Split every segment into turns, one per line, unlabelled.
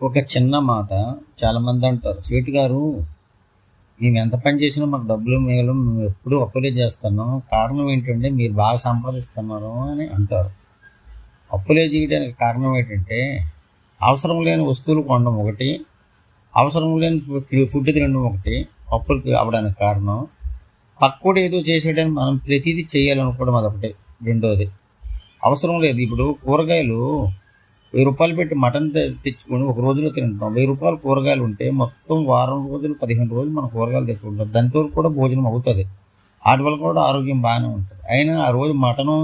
ఒక చిన్న మాట చాలామంది అంటారు, "సేటు గారు మేము ఎంత పని చేసినా మాకు డబ్బులు మిగలవు, మేము ఎప్పుడూ అప్పులే చేస్తున్నాం. కారణం ఏంటంటే మీరు బాగా సంపాదిస్తున్నారు" అని అంటారు. అప్పులే చేయడానికి కారణం ఏంటంటే అవసరం లేని వస్తువులు కొనడం ఒకటి, అవసరం లేని ఫుడ్ తినడం ఒకటి అప్పులకి అవ్వడానికి కారణం. పక్కోడు ఏదో చేసేయడానికి మనం ప్రతిదీ చేయాలనుకోవడం అదొకటి. రెండోది అవసరం లేదు. ఇప్పుడు కూరగాయలు రూ. 1000 పెట్టి మటన్ తెచ్చుకొని ఒక రోజులో తింటాం. రూ. 1000 కూరగాయలు ఉంటే మొత్తం వారం రోజులు 15 రోజులు మనం కూరగాయలు తెచ్చుకుంటాం. దాంతో కూడా భోజనం అవుతుంది. వాటి వల్ల కూడా ఆరోగ్యం బాగానే ఉంటుంది. అయినా ఆ రోజు మటను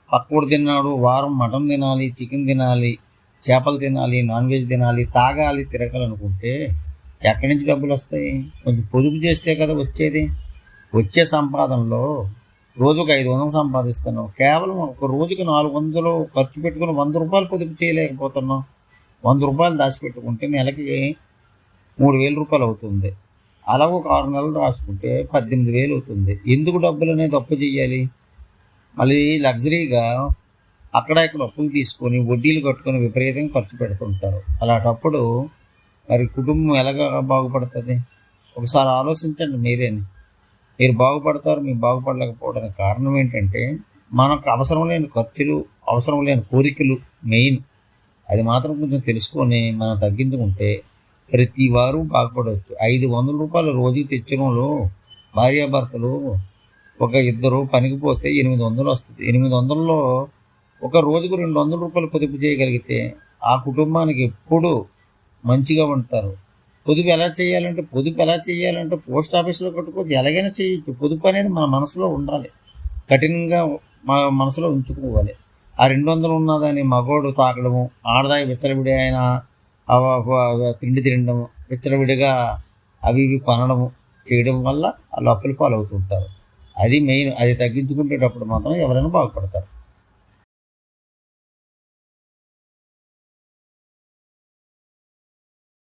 పక్కోడు తిన్నాడు, వారం మటన్ తినాలి, చికెన్ తినాలి, చేపలు తినాలి, నాన్ వెజ్ తినాలి, తాగాలి, తిరగాలనుకుంటే ఎక్కడి నుంచి డబ్బులు వస్తాయి? కొంచెం పొదుపు చేస్తే కదా వచ్చేది. వచ్చే సంపాదనలో రోజుకు 500 సంపాదిస్తున్నాం. కేవలం ఒక రోజుకి 400 ఖర్చు పెట్టుకుని రూ. 100 పొదుపు చేయలేకపోతున్నాం. రూ. 100 దాచిపెట్టుకుంటే నెలకి రూ. 3000 అవుతుంది. అలా ఒక 6 నెలలు రాసుకుంటే 18,000 అవుతుంది. ఎందుకు డబ్బులు అనేది అప్పు చేయాలి? మళ్ళీ లగ్జరీగా అక్కడ ఇక్కడ అప్పులు తీసుకొని వడ్డీలు కట్టుకొని విపరీతంగా ఖర్చు పెడుతుంటారు. అలాంటప్పుడు మరి కుటుంబం ఎలాగా బాగుపడుతుంది? ఒకసారి ఆలోచించండి మీరేని. మీరు బాగుపడతారు, మీరు బాగుపడలేకపోవడానికి కారణం ఏంటంటే మనకు అవసరం లేని ఖర్చులు, అవసరం లేని కోరికలు మెయిన్. అది మాత్రం కొంచెం తెలుసుకొని మనం తగ్గించుకుంటే ప్రతి వారు బాగుపడవచ్చు. రూ. 500 రోజుకి తెచ్చడంలో భార్యాభర్తలు ఒక ఇద్దరు పనికి పోతే 800 వస్తుంది. 800లో ఒక రోజుకు రూ. 200 పొదుపు చేయగలిగితే ఆ కుటుంబానికి ఎప్పుడూ మంచిగా ఉంటారు. పొదుపు ఎలా చేయాలంటే పోస్ట్ ఆఫీస్లో కట్టుకోవచ్చు, ఎలాగైనా చేయొచ్చు. పొదుపు అనేది మన మనసులో ఉండాలి, కఠినంగా మనసులో ఉంచుకోవాలి. ఆ 200 ఉన్నదని మగోడు తాకడము, ఆడదాయి విచ్చలవిడి అయిన తిండి తినడము, విచ్చలవిడిగా అవి ఇవి కొనడము చేయడం వల్ల వాళ్ళు అప్పుల పాలవుతుంటారు. అది మెయిన్. అది తగ్గించుకునేటప్పుడు మాత్రం ఎవరైనా బాగుపడతారు.